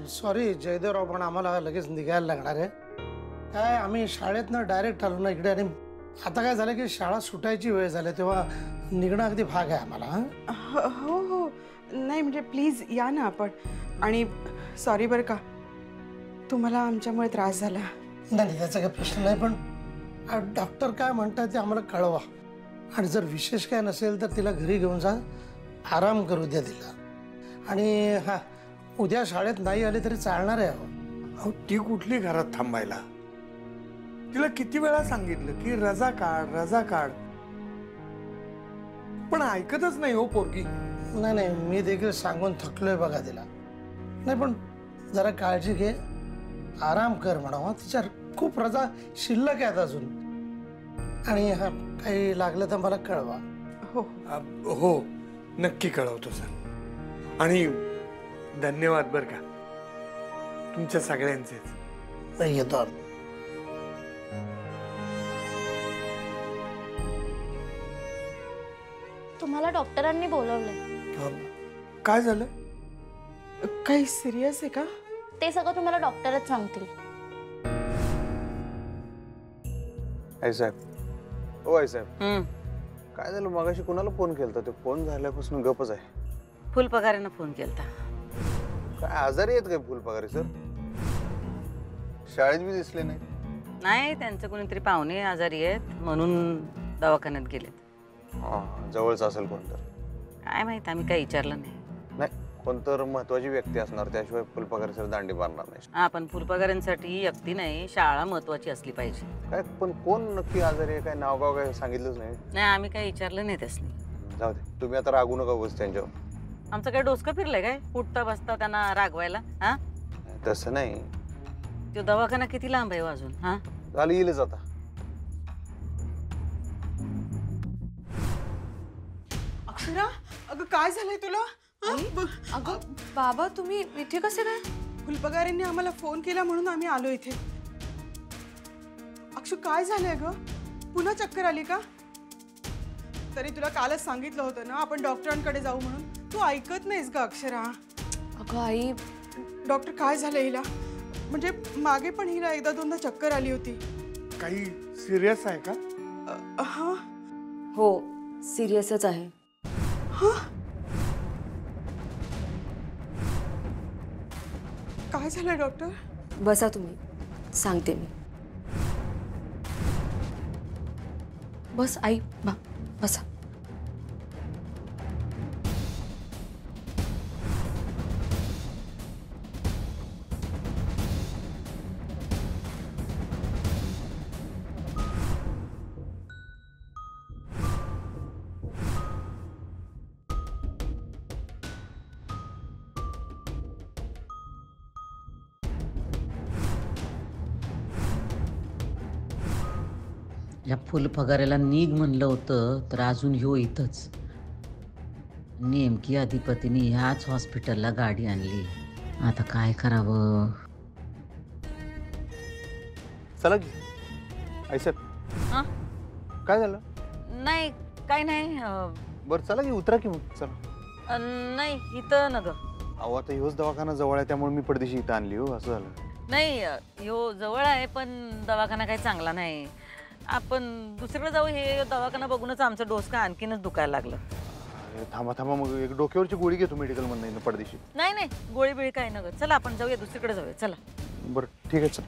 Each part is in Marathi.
सॉरी जयदेवराव, पण आम्हाला लगेच निघायला लागणार आहे. काय आम्ही शाळेतनं डायरेक्ट आलो ना इकडे, आणि आता काय झालं की शाळा सुटायची वेळ झाली, तेव्हा निघणं अगदी भाग आहे आम्हाला. हो हो, नाही म्हणजे प्लीज या ना आपण. आणि सॉरी बरं का, तुम्हाला आमच्यामुळे त्रास झाला. नाही, त्याचा काही प्रश्न नाही, पण डॉक्टर काय म्हणतात ते आम्हाला कळवा. आणि जर विशेष काय नसेल तर तिला घरी घेऊन जा, आराम करू द्या तिला. आणि हां, उद्या शाळेत नाही आले तरी चालणार आहे. अहो ती कुठली घरात थांबायला? तिला किती वेळा सांगितलं की रजा काढ रजा काढ, पण ऐकतच नाही हो पोरगी. नाही, मी देखील सांगून थकलोय बघा तिला. नाही, पण जरा काळजी घे, आराम कर म्हणावा. तिच्या खूप रजा शिल्लक आहेत अजून. आणि हा, काही लागलं तर मला कळवा. हो, नक्की कळवतो सर. आणि धन्यवाद बरं का तुमच्या सगळ्यांचेच. येतो. तुम्हाला डॉक्टरांनी बोलवलंय. काय झालं? काही सिरियस आहे का? ते सगळं तुम्हाला डॉक्टरच सांगतील. आई साहेब, ओ आई साहेब, काय झालं? मगाशी कोणाला फोन केलता? ते फोन झाल्यापासून गपच आहे. फुलपगारांना फोन केलता. काय आजारी आहेत काय फुलपगारी सर? शाळेत बी दिसले नाही. नाही, त्यांचं कोणीतरी पाहुणे आजारी आहेत म्हणून दवाखान्यात गेलेत. जवळच असेल कोणतर. काय माहित, आम्ही काही विचारलं नाही. नाही, कोणतर महत्वाची व्यक्ती असणार, त्याशिवाय फुलपगारी सर दांडी मारणार नाही. हा, पण फुलपगारांसाठी व्यक्ती नाही, शाळा महत्वाची असली पाहिजे. काय पण कोण नक्की आजारी आहे? काय नावगाव काय सांगितलंच नाही? नाही, आम्ही काही विचारलं नाही त्यासनी. जाऊ दे, तुम्ही आता रागू नका बस त्यांच्यावर. आमचं काय डोसकं फिरलंय काय उठता बसता त्यांना रागवायला? हा, तसं नाही. तो दवाखाना किती लांब आहे अजून? हा, झालं, येईलच आता. अक्षरा, अगं काय झालंय तुला? अगं बाबा, तुम्ही इथे कसे काय? फुलपगारांनी आम्हाला फोन केला म्हणून आम्ही आलो इथे. अक्षु, काय झालंय ग? पुन्हा चक्कर आली का? तरी तुला कालच सांगितलं होतं ना आपण डॉक्टरांकडे जाऊ म्हणून. तू ऐकत नाहीस ग अक्षरा. अगं आई, डॉक्टर, काय झालं हिला? म्हणजे मागे पण हिला एकदा दोनदा चक्कर आली होती. काही सिरियस आहे का? हा, हो सिरियसच आहे. काय झालं डॉक्टर? बसा तुम्ही, सांगते मी. बस आई, बसा. या फुलपगाराला निघ म्हणलं होतं तर अजून ह्यो इथंच. नेमकी अधिपतीने ह्याच हॉस्पिटलला गाडी आणली. आता काय करावं? चला की आई साहेब. हा? काय झालं? नाही, काय नाही. बरं चला की, उतरा की मग. चला. नाही, इथं न ग. अहो आता ह्योच दवाखाना जवळ आहे, त्यामुळे मी पडदेशी इथं आणली. हो, असं झालं. नाही, ह्यो जवळ आहे पण दवाखाना काही चांगला नाही. आपण दुसरीकडे जाऊ. हे दवाखाना बघूनच आमचं डोसकं आणखीनच दुखायला लागलं. थांबा मग एक डोक्यावरची गोळी घेतो मेडिकल मधून पडदेशी. नाही, गोळी बिळी काय न ग. चला आपण जाऊया, दुसरीकडे जाऊया. चला. बरं ठीक आहे, चल.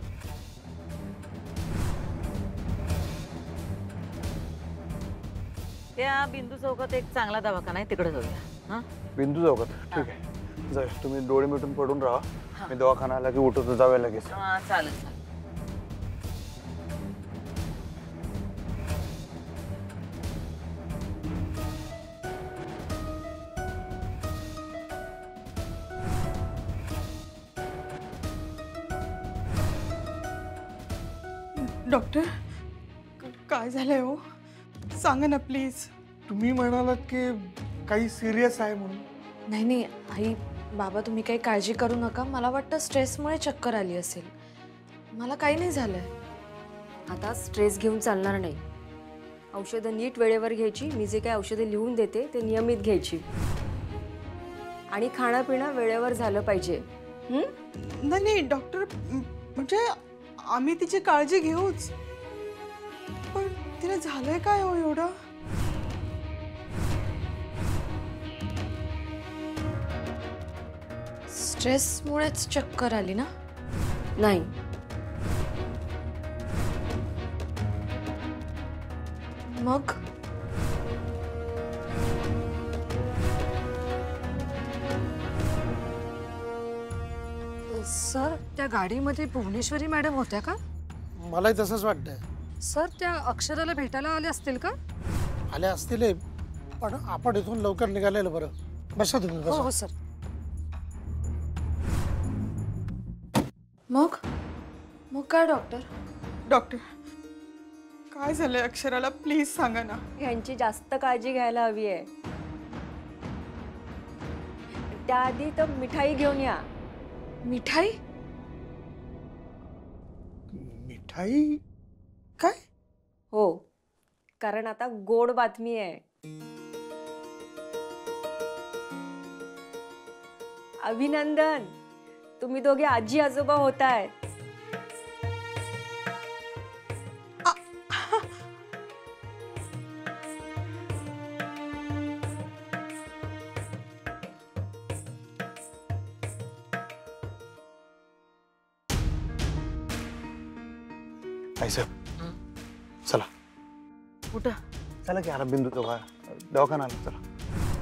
त्या बिंदू चौकात एक चांगला दवाखाना आहे, तिकडे जाऊया. हा, बिंदू चौकात? ठीक आहे, जाऊया. तुम्ही डोळे मिटून पडून राहा. मी दवाखाना आला की उठवतो, जाऊया लगेच. हा, चालेल. डॉक्टर, काय झालंय हो? सांगा ना प्लीज. तुम्ही म्हणालात की काही सिरियस आहे म्हणून. नाही आई, बाबा तुम्ही काही काळजी करू नका. मला वाटतं स्ट्रेसमुळे चक्कर आली असेल. मला काही नाही झालंय. आता स्ट्रेस घेऊन चालणार नाही. औषधं नीट वेळेवर घ्यायची. मी जे काही औषधं लिहून देते ते नियमित घ्यायची. आणि खाणं पिणं वेळेवर झालं पाहिजे. नाही नाही डॉक्टर, म्हणजे आम्ही तिची काळजी घेऊच, पण तिला झालंय काय हो एवढं? स्ट्रेसमुळेच चक्कर आली ना? नाही, मग सर, त्या गाडीमध्ये भुवनेश्वरी मॅडम होत्या का? मलाही तसंच वाटतंय. सर, त्या अक्षराला भेटायला आल्या असतील का? आले असतील, पण आपण इथून लवकर निघालेलं बरं. बसा तुम्ही, हो बसा. हो सर. मग मग काय डॉक्टर? डॉक्टर काय झालंय अक्षराला, प्लीज सांगा ना. ह्यांची जास्त काळजी घ्यायला हवी आहे. त्याआधी तर मिठाई घेऊन या. मिठाई? मिठाई? काय? हो, कारण आता गोड बातमी आहे. अभिनंदन, तुम्ही दोघे आजी आजोबा होताय. आई साहेब चला. कुठं? चला की, आला बिंदू दवाखाना आला, चला.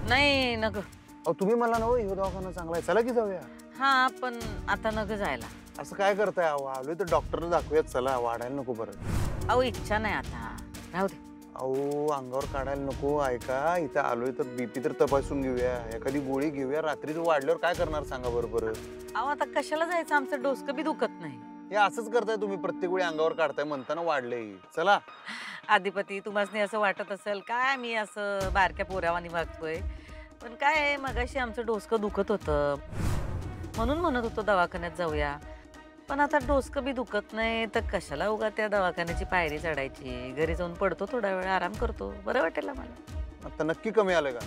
नाही नग. अहो तुम्ही मला ना, ह्यो दवाखाना चांगला आहे, चला की जाऊया. हा पण आता नग जायला. असं काय करताय? अहो आलोय तर डॉक्टरला दाखवूयात, चला. वाढायला नको परत. अहो इच्छा नाही आता, राहू दे. अहो अंगावर काढायला नको. ऐका, इथं आलोय तर बीपी तर तपासून घेऊया, एखादी गोळी घेऊया. रात्रीच वाढल्यावर काय करणार सांगा बरं परत. अहो आता कशाला जायचं, आमचं डोसकं बी दुखत नाही. हे असंच करताय तुम्ही, प्रत्येक वेळी अंगावर काढताय म्हणताना वाढलंय. चला. आधिपती, तुम्हाला असं वाटत असेल काय मी असं बारक्या पोरावानी वागतोय, पण काय आहे, मगाशी आमचं डोसकं दुखत होतं म्हणून म्हणत होतो दवाखान्यात जाऊया. पण आता डोसकं बी दुखत नाही तर कशाला उगा त्या दवाखान्याची पायरी चढायची. घरी जाऊन पडतो, थोडा वेळ आराम करतो, बरं वाटेल मला. आता नक्की कमी आलं का?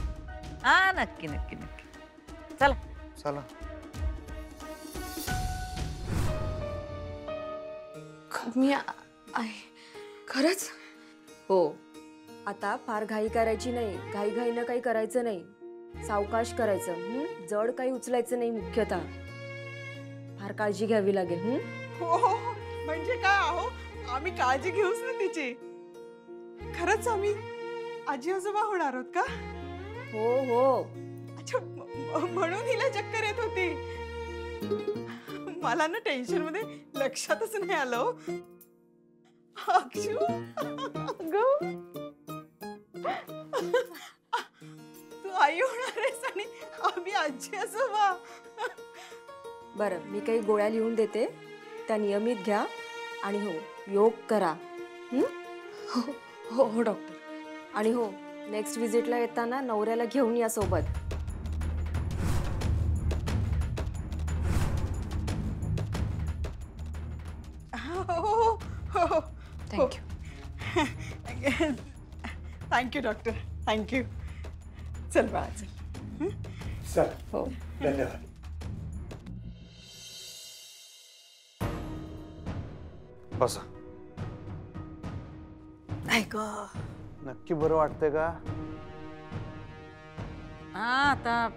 हा नक्की नक्की नक्की. चला चला. मी आहे खरंच? हो, आता फार घाई करायची नाही. घाईघाईनं काही करायचं नाही, सावकाश करायचं. जड काही उचलायचं नाही मुख्यतः. फार काळजी घ्यावी लागेल. हो हो, म्हणजे काय आहो, आम्ही काळजी घेऊच ना तिची. खरंच आम्ही आजी आजोबा होणार आहोत का? हो हो. अच्छा, म्हणून हिला चक्कर येत होती. मला ना टेन्शन मध्ये लक्षातच नाही आलं. अक्षू, तू आई होणार आहेस आणि आम्ही आजी आजोबा. बरं, मी काही गोळ्या लिहून देते, त्या नियमित घ्या. आणि हो, योग करा. हो हो हो डॉक्टर. आणि हो, नेक्स्ट विजिटला येताना नवऱ्याला घेऊन या सोबत. थँक्यू. Thank you doctor, thank you. चल बाळा चल. चल. हो. धन्यवाद. बसा. ऐक. नक्की बरं वाटतंय का? हा आता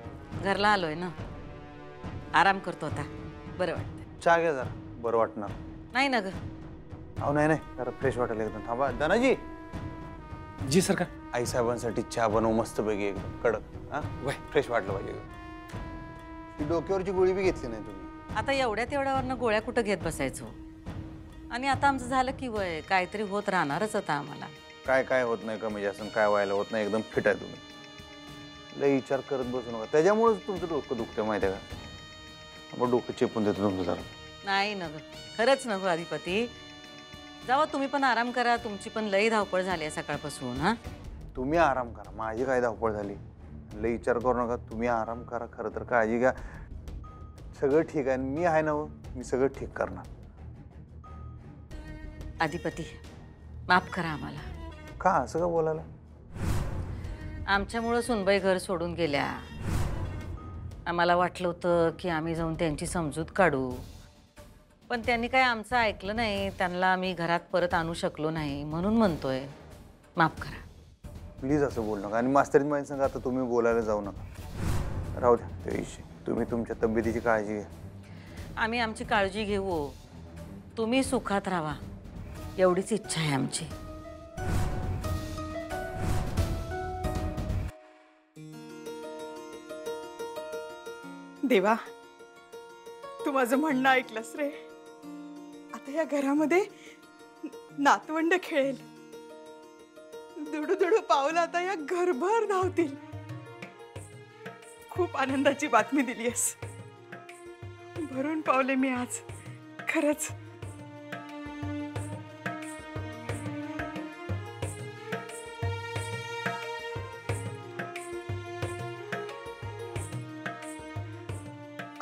घरला आलोय ना, आराम करतो आता, बरं वाटतंय. चहा घ्या जरा, बरं वाटणार. नाही ना ग. अहो नाही नाही, जरा फ्रेश वाटायला एकदम. थांबा धनाजी. जी सरकार. आई साहेबांसाठी चहा बनव मस्त पैकी, एकदम कडक. हा वय. फ्रेश वाटलं पाहिजे. ही डोक्यावरची गोळी बी घेतली नाही तुम्ही. आता एवढ्या तेवढ्यावरनं गोळ्या कुठं घेत बसायचो. आणि आता आमचं झालं की वय, काहीतरी होत राहणारच आता आम्हाला. काय काय होत नाही कमी जास्त, काय व्हायला होत नाही, एकदम फिट आहे तुम्ही. लय विचार करत बसू नका, त्याच्यामुळेच तुमचं डोकं दुखतं माहिती आहे का? मग डोकं चेपून देतो तुमचं जरा. नाही न ग, खरंच नको अधिपती. जावा तुम्ही पण आराम करा, तुमची पण लई धावपळ झाली आहे सकाळपासून. हा तुम्ही आराम करा, माझी काय धावपळ झाली. लय विचार करू नका, तुम्ही आराम करा. खरं तर काळजी घ्या, सगळं ठीक आहे. मी आहे ना, मी सगळं ठीक करणार. अधिपती माफ करा आम्हाला. का असं का बोलायला? आमच्यामुळं सुनबाई घर सोडून गेल्या आम्हाला वाटलं होतं की आम्ही जाऊन त्यांची समजूत काढू, पण त्यांनी काय आमचं ऐकलं नाही. त्यांना आम्ही घरात परत आणू शकलो नाही, म्हणून म्हणतोय माफ करा. प्लीज असं बोलू नका. आणि मास्तरीन बाईं संग आता तुम्ही बोलायला जाऊ नका. राहू द्या ते विषय. तुम्ही तुमच्या तब्येतीची काळजी घ्या. आम्ही आमची काळजी घेऊ, तुम्ही सुखात राहा, एवढीच इच्छा आहे आमची. देवा, तू माझं म्हणणं ऐकलंस रे. आता या घरामध्ये नातवंड खेळेल. दुडू दुडू पावलं आता या घरभर धावतील. खूप आनंदाची बातमी दिलीयस. भरून पावले मी आज, खरंच.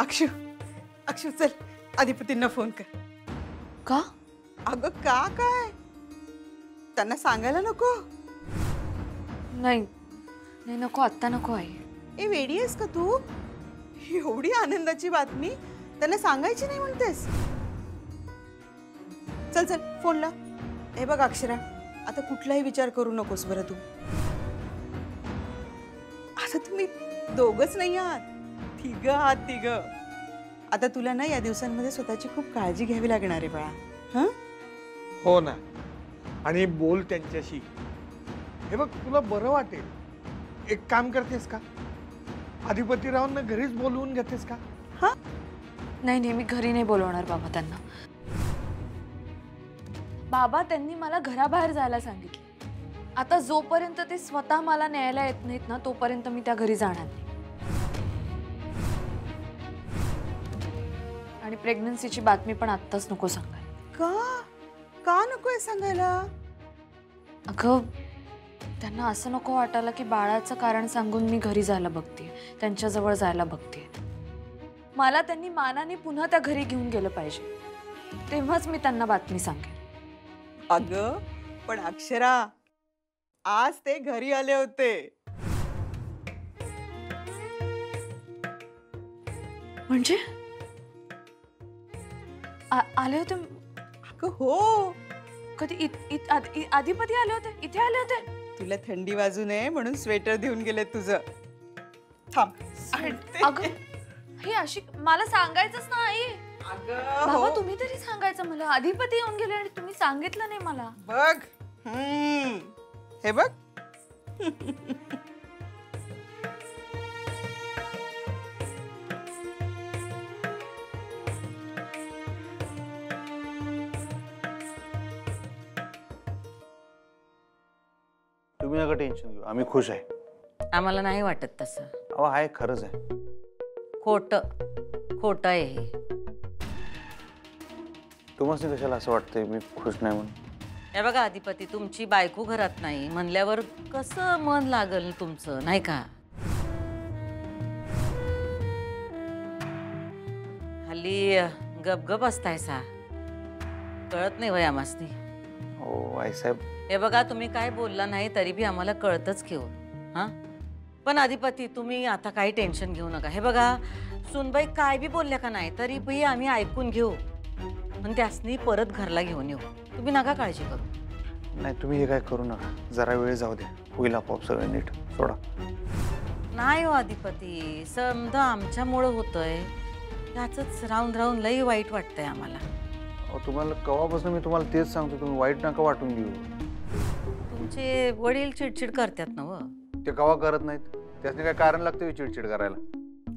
अक्षु, अक्षु चल अधिपतींना फोन कर. का? अगं का काय, त्यांना सांगायला नको? नाही नाही, नको, आत्ता नको आई. ए वेडी आहेस का तू? एवढी आनंदाची बातमी त्यांना सांगायची नाही म्हणतेस? चल चल फोन ला. हे बघ अक्षरा, आता कुठलाही विचार करू नकोस बरं तू. आता तुम्ही दोघच नाही आहात, तिघ आहात, तिघ. आता तुला ना या दिवसांमध्ये स्वतःची खूप काळजी घ्यावी लागणार आहे बाळा. हं? हो ना. आणि बोल त्यांच्याशी. हे बघ, तुला बरं वाटेल. एक काम करतेस का, अधिपतीरावांना घरीच बोलवून घेतेस का? हा, नाही नाही, मी घरी नाही बोलवणार बाबा त्यांना. बाबा त्यांनी मला घराबाहेर जायला सांगितले. आता जोपर्यंत ते स्वतः मला न्यायला येत नाहीत ना, तोपर्यंत मी त्या घरी जाणार नाही. आणि प्रेग्नन्सीची बातमी पण आत्ताच नको सांगायला. का का नकोय सांगायला? अगं, त्यांना असं नको वाटायला की बाळाचं कारण सांगून मी घरी जायला बघते, त्यांच्याजवळ जायला बघते. मला त्यांनी मानाने पुन्हा त्या घरी घेऊन गेलं पाहिजे, तेव्हाच मी त्यांना बातमी सांगेन. अगं पण अक्षरा, आज ते घरी आले होते. म्हणजे आले होते? अगं हो. कधी? अधिपती आले होते? इथे आले होते? तुला थंडी वाजू नये म्हणून स्वेटर देऊन गेले तुझं. थांब. अगं ही अशी मला सांगायचंच ना आई. बाबा तुम्ही तरी सांगायचं मला. अधिपती येऊन गेले आणि तुम्ही सांगितलं नाही मला. बघ, हे बघ. तुम्ही नका टेन्शन घेऊ, आम्ही खुश आहे. आम्हाला नाही वाटत तसं. अहो आहे, खरंच आहे. खोटं आहे हे. तुम्हाला कशाला असं वाटतंय मी खुश नाही म्हणून? हे बघा अधिपती, तुमची बायको घरात नाही म्हणल्यावर कसं मन लागल तुमचं, नाही का? हल्ली गपगप असतायसा, कळत नाही वय आमासनी. हो आईसाहेब. हे बघा, तुम्ही काय बोलला नाही तरी बी आम्हाला कळतच घेऊ. हा, पण अधिपती तुम्ही आता काही टेन्शन घेऊ नका. हे बघा, सुनबाई काय बी बोलल्या का नाही तरी बी आम्ही ऐकून घेऊ आणि त्यासनी परत घरला घेऊन येऊ. तुम्ही नका काळजी करू. नाही, तुम्ही हे काय करू नका. जरा वेळ जाऊ द्या, होईल आपोआप सगळं नीट. सोडा. नाही हो अधिपती, समजा आमच्यामुळं होतंय, त्याच राहून राहून लई वाईट वाटतंय आम्हाला. तुम्हाला कवापासून मी तुम्हाला तेच सांगतो, तुम्ही वाईट नका वाटून घेऊ. तुमचे वडील चिडचिड करतात ना व. ते कवा करत नाहीत, त्यासनी काय कारण लागतं चिडचिड करायला.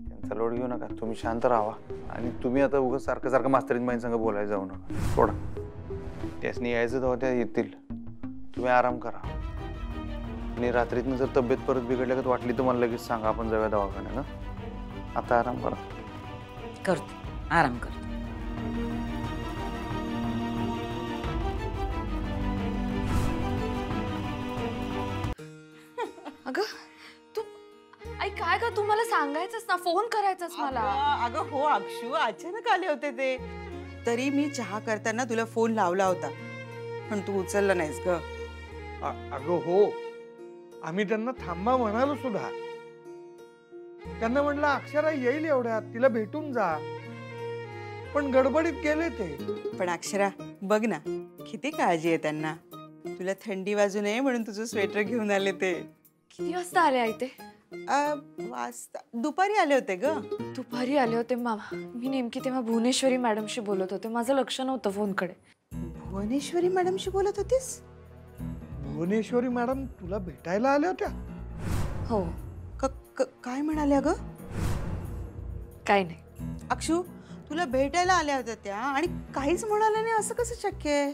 त्यांचा लोड घेऊ नका, तुम्ही शांत राहा. आणि तुम्ही आता उगाच सारखं सारखं मास्तरीन बाईं संग बोलायला जाऊ नका. सोडा. त्यासनी यायचं तेव्हा त्या येतील. तुम्ही आराम करा. आणि रात्रीतनं जर तब्येत परत बिघडल्या का वाटली तर मला लगेच सांगा, आपण जाऊया दवाखान्यात. आता आराम करा. करतो, आराम करतो. अगं तू आई काय का, तू मला सांगायचंच ना, फोन करायचाच मला. अगं हो अक्षू, अचानक आले होते ते. तरी मी चहा करताना तुला फोन लावला होता, पण तू उचलला नाहीस ग. अगं हो, आम्ही त्यांना थांबा म्हणालो सुद्धा. त्यांना म्हटलं अक्षरा येईल एवढ्यात, तिला भेटून जा. पण गडबडीत गेले ते. पण अक्षरा बघ ना, किती काळजी आहे त्यांना. तुला थंडी वाजू नये म्हणून तुझं स्वेटर घेऊन आले ते. किती वाजता आले आई ते? वाजता दुपारी आले होते ग. दुपारी आले होते मामा. मी नेमकी तेव्हा भुवनेश्वरी मॅडमशी बोलत होते. माझं लक्ष नव्हतं फोनकडे. भुवनेश्वरी मॅडमशी बोलत होतीस? भुवनेश्वरी मॅडम तुला भेटायला आल्या होत्या? हो. काय म्हणाल्या ग? काय नाही. अक्षू, तुला भेटायला आल्या होत्या त्या आणि काहीच म्हणाल्या नाही, असं कसं शक्य आहे?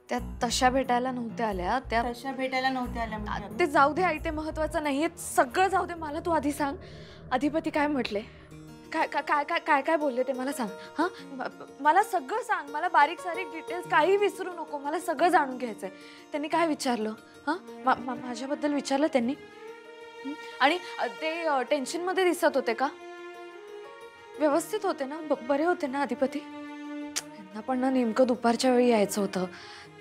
त्या तशा भेटायला नव्हत्या आल्या. त्या तशा भेटायला नव्हत्या आल्या. ते जाऊ दे आई, ते महत्वाचं नाहीये. सगळं जाऊ दे. मला तू आधी सांग, अधिपती काय म्हटले? काय काय काय काय काय बोलले ते मला सांग. हा, मला सगळं सांग. मला बारीक सारीक डिटेल्स काही विसरू नको. मला सगळं जाणून घ्यायचंय. त्यांनी काय विचारलं? हा, माझ्याबद्दल विचारलं त्यांनी? आणि ते टेन्शन मध्ये दिसत होते का? व्यवस्थित होते ना? बरे होते ना अधिपती? त्यांना पण ना नेमकं दुपारच्या वेळी यायचं होतं.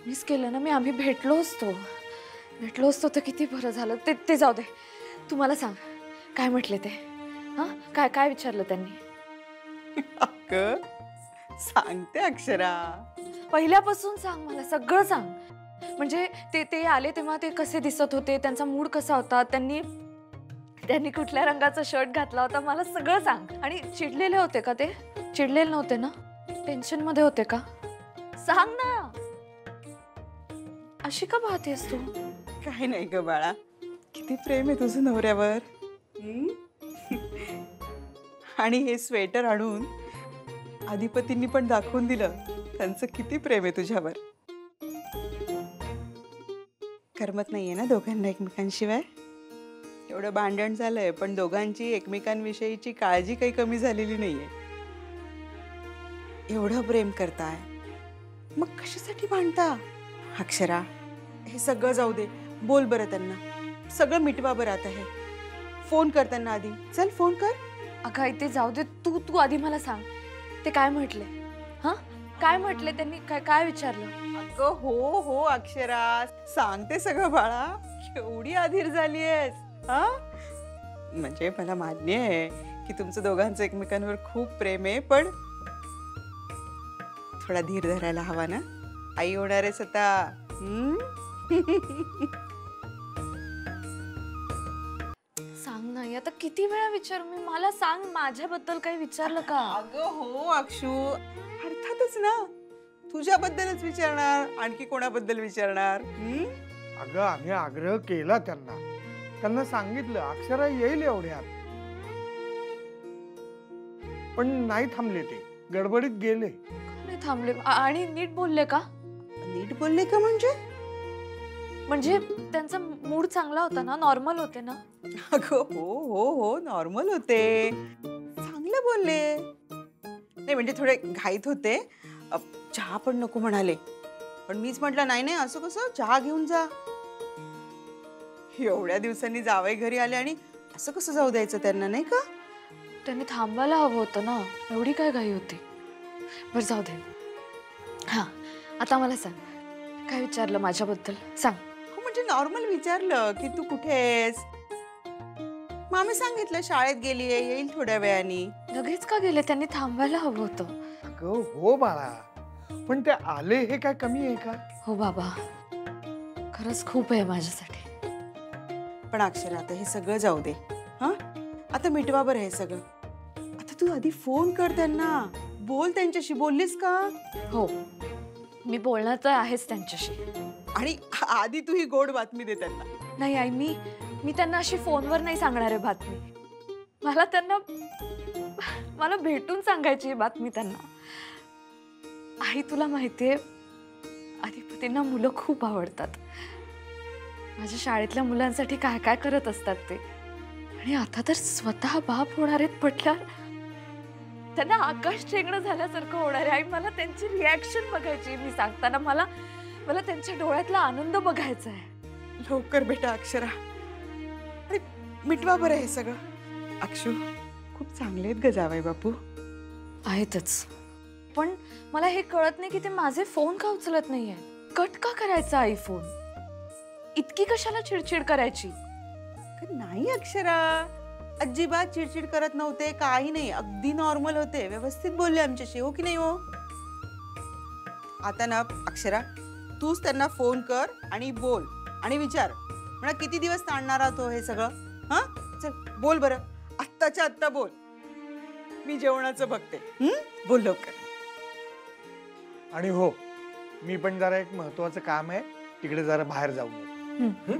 मिस केलं ना मी. आम्ही भेटलो असतो तर किती बरं झालं. ते जाऊ दे. तू मला सांग काय म्हटले ते? हा, काय काय विचारलं त्यांनी? सांगते अक्षरा. पहिल्यापासून सांग मला, सगळं सांग. म्हणजे ते आले तेव्हा ते कसे दिसत होते, त्यांचा मूड कसा होता, त्यांनी कुठल्या रंगाचा शर्ट घातला होता, मला सगळं सांग. आणि चिडलेले होते का ते? चिडलेले नव्हते ना? टेन्शन मध्ये होते का? सांग ना. अशी का पाहतेस तू? काय नाही ग बाळा, किती प्रेम आहे तुझं नवऱ्यावर. आणि हे स्वेटर आणून अधिपतींनी पण दाखवून दिलं त्यांचं किती प्रेम आहे तुझ्यावर. करमत नाहीये ना दोघांना एकमेकांशिवाय? एवढं भांडण झालंय पण दोघांची एकमेकांविषयीची काळजी काही कमी झालेली नाहीये. एवढं प्रेम करताय, मग कशासाठी भांडता? अक्षरा, हे सगळं जाऊ दे. बोल बरं त्यांना, सगळं मिटवा बरं. आता हे फोन कर त्यांना आधी. चल फोन कर. अगं आई, ते जाऊ दे. तू आधी मला सांग ते काय म्हटले? हा, काय म्हटले त्यांनी? काय विचारलं? अगं हो अक्षरा, सांगते सगळं बाळा. केवढी अधीर झालीयस. हा, म्हणजे मला मान्य आहे की तुमचं दोघांचं एकमेकांवर खूप प्रेम आहे, पण थोडा धीर धरायला हवा ना. आई होणार आहेस आता. सांग नाही. आता किती वेळा विचारू मी? मला सांग, माझ्याबद्दल काही विचारलं का? अगं हो अक्षू, अर्थातच ना. तुझ्याबद्दलच विचारणार, आणखी कोणाबद्दल विचारणार? अगं आम्ही आग्रह केला त्यांना सांगितलं अक्षरा येईल एवढ्यात, पण नाही थांबले. ते गडबडीत गेले. नाही थांबले? आणि नीट बोलले का? नीट बोलले का म्हणजे त्यांचा मूड चांगला होता ना? नॉर्मल होते ना? अगं हो नॉर्मल होते, चांगलं बोलले. नाही म्हणजे थोडे घाईत होते. चहा पण नको म्हणाले, पण मीच म्हटलं नाही असं कसं, चहा घेऊन जा. एवढ्या दिवसांनी जावई घरी आले आणि असं कसं जाऊ द्यायचं त्यांना, नाही का? त्यांनी थांबायला हवं होतं ना. एवढी काय घाई होती? बरं जाऊ दे. हा, आता मला सांग काय विचारलं माझ्याबद्दल? सांग. हो म्हणजे नॉर्मल विचारलं की तू कुठे आहेस. मग आम्ही सांगितलं शाळेत गेलीये, येईल थोड्या वेळाने. लगेच का गेले? त्यांनी थांबायला हवं होतं. अगं हो बाळा, पण ते आले हे काय कमी आहे का? हो बाबा, खरंच खूप आहे माझ्यासाठी. पण अक्षरा, आता हे सगळं जाऊ दे. हा, आता मिटवा बरं हे सगळं. आता तू आधी फोन कर त्यांना, बोल त्यांच्याशी. बोललीस का? हो, मी बोलणार तर आहेच त्यांच्याशी. आणि आधी तू ही गोड बातमी दे त्यांना. नाही आई, मी त्यांना अशी फोनवर नाही सांगणार आहे बातमी. मला भेटून सांगायची बातमी त्यांना. आई, तुला माहितीये अधिपतींना मुलं खूप आवडतात. माझ्या शाळेतल्या मुलांसाठी काय काय करत असतात ते. आणि आता तर स्वतः बाप होणार आहेत म्हटल्यावर त्यांना आकाश ठेंगणं झाल्यासारखं होणार आहे. आई, मला त्यांची रिॲक्शन बघायची. मी सांगताना मला त्यांच्या डोळ्यातला आनंद बघायचा आहे. लवकर बेटा अक्षरा, आणि मिटवा बरं हे सगळं. अक्षू, खूप चांगले आहेत ग जावई बापू. आहेतच, पण मला हे कळत नाही की ते माझे फोन का उचलत नाहीये. कट का करायचा आई फोन? इतकी कशाला चिडचिड करायची? नाही अक्षरा, अजिबात चिडचिड करत नव्हते, काही नाही, अगदी नॉर्मल होते, व्यवस्थित बोलले आमच्याशी, हो की नाही हो? आता ना अक्षरा, तूच त्यांना फोन कर आणि बोल आणि विचार म्हणा किती दिवस ताणणार आहात हो हे सगळं. हा चल बोल बरं, आत्ताच्या आत्ता बोल. मी जेवणाचं बघते. बोल लवकर. आणि हो, मी पण जरा एक महत्वाचं काम आहे, तिकडे जरा बाहेर जाऊन येतो.